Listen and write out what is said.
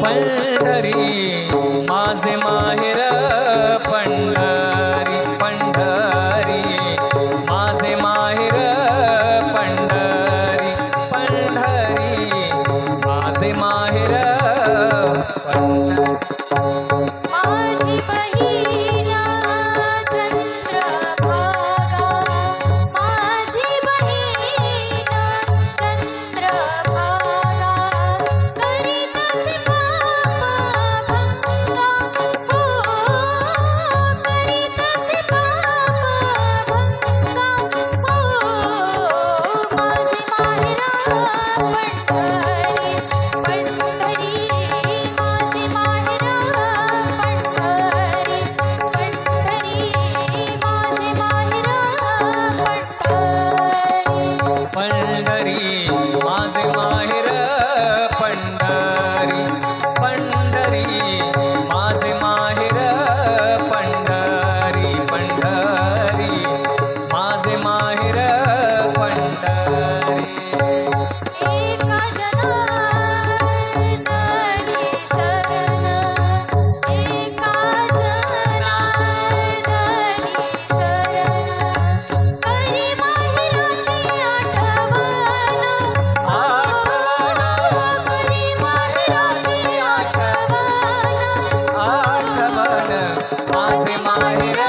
पंढरी माझे माहेर पंढरी पंढरी माझे माहेर पंढरी पंढरी माझे माहेर पंढरी माझी बहीण चंद्रभागा माझी बहीण चंद्रभागा करीत असे पाप भंगा हो करीत असे पाप भंगा हो माझे माहेर पंढरी पंढरी माझे माहेर पंढरी पंढरी माझे माहेर पंढरी पंढरी माझे माहेर पंढरी पंढरी माझे माहेर पंढरी पंढरी माझे माहेर पंढरी एका जनार्दनी शरण एका जनार्दनी शरण करी माहेराची आठवण करी माहेराची आठवण आठवण माझे माहेर